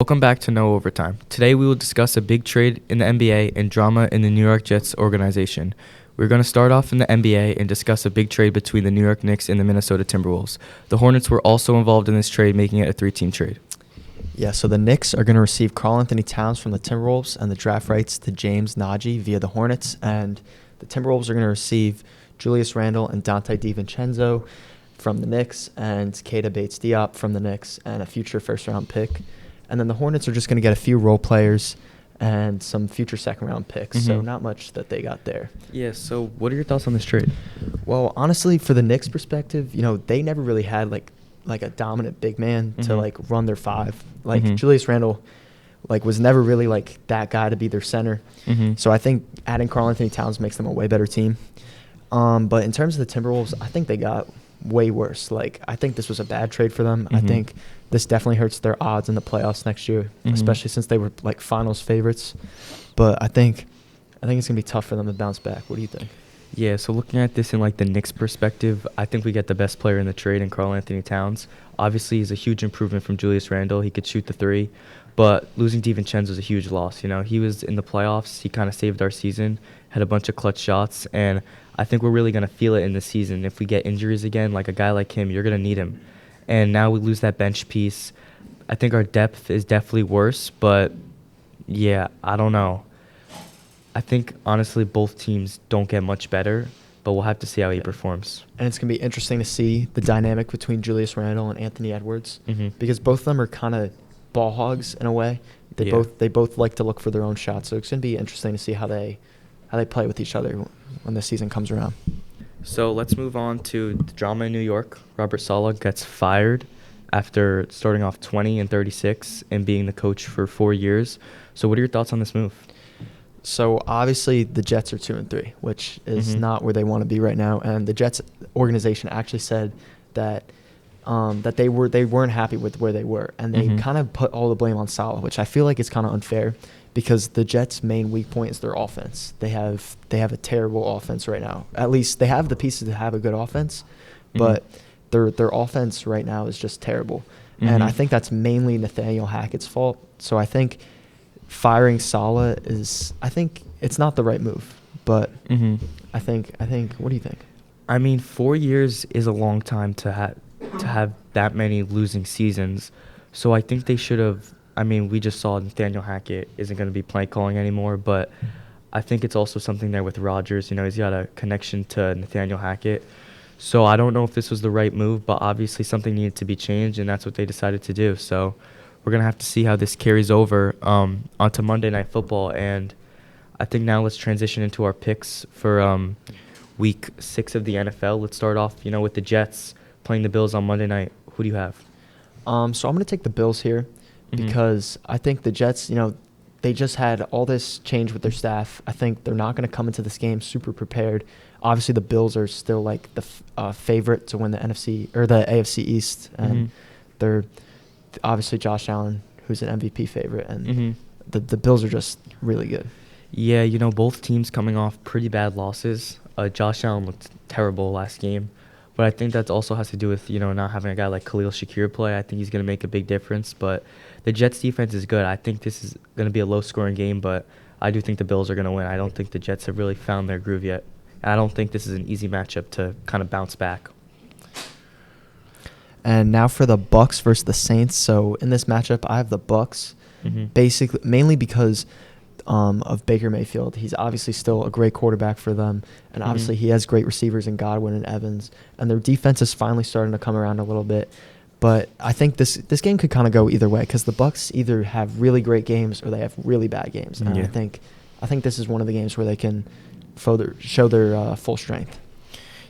Welcome back to No Overtime. Today we will discuss a big trade in the NBA and drama in the New York Jets organization. We're going to start off in the NBA and discuss a big trade between the New York Knicks and the Minnesota Timberwolves. The Hornets were also involved in this trade, making it a 3-team trade. Yeah, so the Knicks are going to receive Karl-Anthony Towns from the Timberwolves and the draft rights to James Nagy via the Hornets. And the Timberwolves are going to receive Julius Randle and Dante DiVincenzo from the Knicks and Keita Bates-Diop from the Knicks and a future first-round pick. And then the Hornets are just going to get a few role players and some future second-round picks. So not much that they got there. Yeah, so what are your thoughts on this trade? Well, honestly, for the Knicks' perspective, they never really had like a dominant big man to run their five. Julius Randle was never really that guy to be their center. So I think adding Karl-Anthony Towns makes them a way better team. But in terms of the Timberwolves, I think they got way worse. I think this was a bad trade for them. I think this definitely hurts their odds in the playoffs next year, especially since they were finals favorites. But I think it's gonna be tough for them to bounce back. What do you think? Yeah, so looking at this in the Knicks perspective, I think we get the best player in the trade in Karl-Anthony Towns. Obviously, he's a huge improvement from Julius Randle. He could shoot the three, but losing DiVincenzo is a huge loss. He was in the playoffs. He kind of saved our season, had a bunch of clutch shots, and I think we're really going to feel it in the season. If we get injuries again, like a guy like him, you're going to need him. And now we lose that bench piece. I think our depth is definitely worse, but yeah, I don't know. I think, honestly, both teams don't get much better, but we'll have to see how he performs. And it's going to be interesting to see the dynamic between Julius Randle and Anthony Edwards because both of them are kind of ball hogs in a way. They both like to look for their own shots, so it's going to be interesting to see how they play with each other when the season comes around. So let's move on to the drama in New York. Robert Saleh gets fired after starting off 20-36 and being the coach for 4 years. So what are your thoughts on this move? So obviously the Jets are 2-3, which is not where they want to be right now. And the Jets organization actually said that they weren't happy with where they were, and they kind of put all the blame on Saleh, which I feel like is kind of unfair because the Jets' main weak point is their offense. They have a terrible offense right now. At least they have the pieces to have a good offense, but their offense right now is just terrible. And I think that's mainly Nathaniel Hackett's fault. So I think firing Saleh it's not the right move, but I think what do you think? I mean, 4 years is a long time to have that many losing seasons. So I think they should have. I mean, we just saw Nathaniel Hackett isn't going to be play calling anymore, but I think it's also something there with Rodgers. He's got a connection to Nathaniel Hackett. So I don't know if this was the right move, but obviously something needed to be changed, and that's what they decided to do. So we're going to have to see how this carries over onto Monday Night Football. And I think now let's transition into our picks for Week 6 of the NFL. Let's start off, with the Jets playing the Bills on Monday night. Who do you have? So I'm going to take the Bills here because I think the Jets, they just had all this change with their staff. I think they're not going to come into this game super prepared. Obviously, the Bills are still the favorite to win the NFC or the AFC East, and they're obviously Josh Allen, who's an MVP favorite, and the Bills are just really good. Yeah, both teams coming off pretty bad losses. Josh Allen looked terrible last game, but I think that also has to do with, not having a guy like Khalil Shakir play. I think he's going to make a big difference, but the Jets' defense is good. I think this is going to be a low-scoring game, but I do think the Bills are going to win. I don't think the Jets have really found their groove yet. And I don't think this is an easy matchup to kind of bounce back. And now for the Bucs versus the Saints. So in this matchup, I have the Bucs, basically mainly because of Baker Mayfield. He's obviously still a great quarterback for them, and obviously he has great receivers in Godwin and Evans, and their defense is finally starting to come around a little bit. But I think this game could kind of go either way because the Bucs either have really great games or they have really bad games. And I think this is one of the games where they can show their full strength.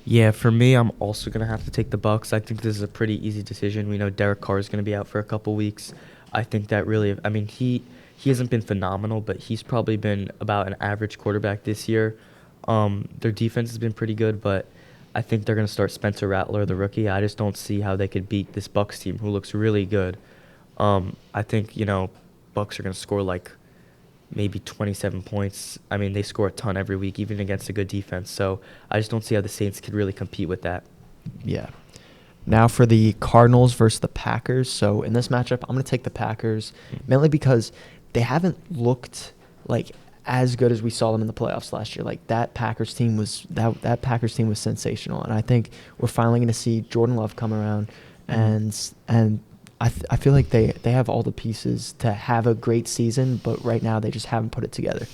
Yeah, for me, I'm also going to have to take the Bucs. I think this is a pretty easy decision. We know Derek Carr is going to be out for a couple weeks. I think that really, he hasn't been phenomenal, but he's probably been about an average quarterback this year. Their defense has been pretty good, but I think they're going to start Spencer Rattler, the rookie. I just don't see how they could beat this Bucs team, who looks really good. I think, Bucs are going to score maybe 27 points. I mean, they score a ton every week, even against a good defense. So I just don't see how the Saints could really compete with that. Yeah. Now for the Cardinals versus the Packers. So in this matchup, I'm going to take the Packers mainly because they haven't looked like as good as we saw them in the playoffs last year. Like that Packers team was sensational, and I think we're finally going to see Jordan Love come around, and I feel like they have all the pieces to have a great season, but right now they just haven't put it together.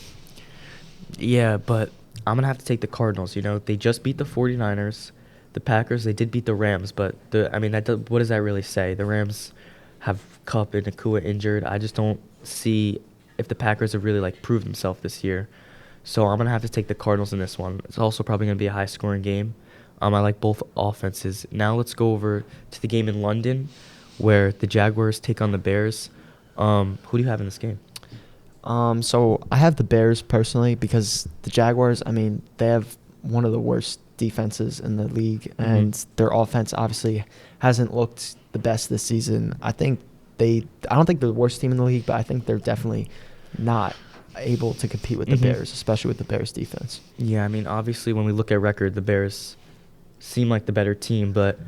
Yeah, but I'm going to have to take the Cardinals. You know, they just beat the 49ers. The Packers, they did beat the Rams, but what does that really say? The Rams have Kupp and Nakua injured. I just don't see if the Packers have really like proved themselves this year. So I'm going to have to take the Cardinals in this one. It's also probably going to be a high-scoring game. I like both offenses. Now let's go over to the game in London where the Jaguars take on the Bears. Who do you have in this game? So I have the Bears personally because the Jaguars, I mean, they have one of the worst defenses in the league, and their offense obviously hasn't looked the best this season. I don't think they're the worst team in the league, but I think they're definitely not able to compete with the Bears, especially with the Bears defense. Yeah, I mean, obviously when we look at record, the Bears seem like the better team, but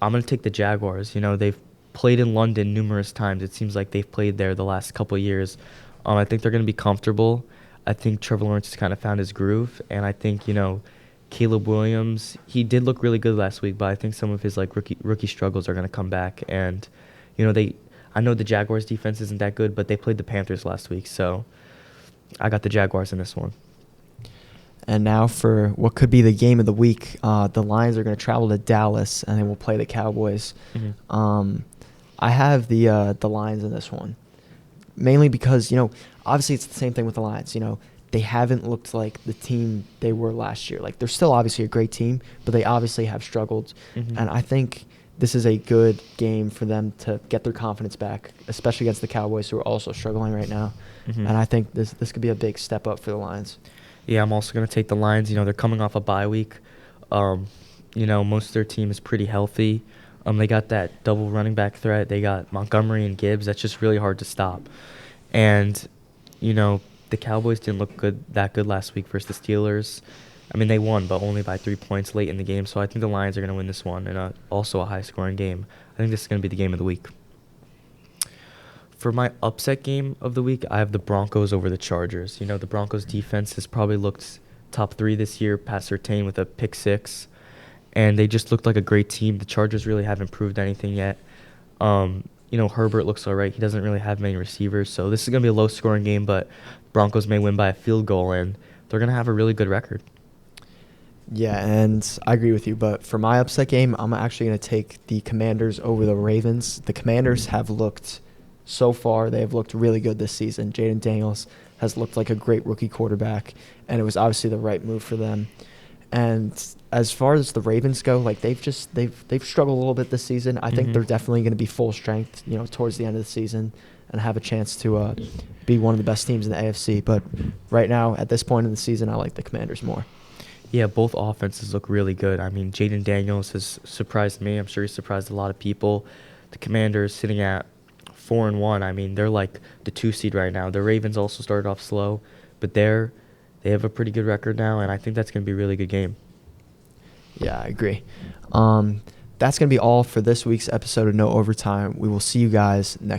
I'm going to take the Jaguars. You know, they've played in London numerous times. It seems like they've played there the last couple of years. I think they're going to be comfortable. I think Trevor Lawrence has kind of found his groove, and I think, you know, Caleb Williams, he did look really good last week, but I think some of his like rookie struggles are going to come back. And, you know, I know the Jaguars defense isn't that good, but they played the Panthers last week, so I got the Jaguars in this one. And now for what could be the game of the week, the Lions are going to travel to Dallas, and they will play the Cowboys. I have the Lions in this one, mainly because, you know, obviously it's the same thing with the Lions. You know, they haven't looked like the team they were last year. Like, they're still obviously a great team, but they obviously have struggled. And I think this is a good game for them to get their confidence back, especially against the Cowboys, who are also struggling right now. And I think this could be a big step up for the Lions. Yeah, I'm also going to take the Lions. You know, they're coming off a bye week. You know, most of their team is pretty healthy. They got that double running back threat. They got Montgomery and Gibbs. That's just really hard to stop. And, you know, the Cowboys didn't look that good last week versus the Steelers. I mean, they won, but only by 3 points late in the game. So I think the Lions are going to win this one, and also a high-scoring game. I think this is going to be the game of the week. For my upset game of the week, I have the Broncos over the Chargers. You know, the Broncos defense has probably looked top 3 this year, past Surtain with a pick 6. And they just looked like a great team. The Chargers really haven't proved anything yet. You know, Herbert looks all right. He doesn't really have many receivers. So this is going to be a low-scoring game, but Broncos may win by a field goal, and they're going to have a really good record. Yeah, and I agree with you. But for my upset game, I'm actually going to take the Commanders over the Ravens. The Commanders have looked, so far, they have looked really good this season. Jaden Daniels has looked like a great rookie quarterback, and it was obviously the right move for them. And as far as the Ravens go, like they've struggled a little bit this season. I think they're definitely going to be full strength, you know, towards the end of the season, and have a chance to be one of the best teams in the AFC. But right now, at this point in the season, I like the Commanders more. Yeah, both offenses look really good. I mean, Jaden Daniels has surprised me. I'm sure he surprised a lot of people. The Commanders sitting at 4-1. I mean, they're like the 2 seed right now. The Ravens also started off slow, but they have a pretty good record now, and I think that's going to be a really good game. Yeah, I agree. That's going to be all for this week's episode of No Overtime. We will see you guys next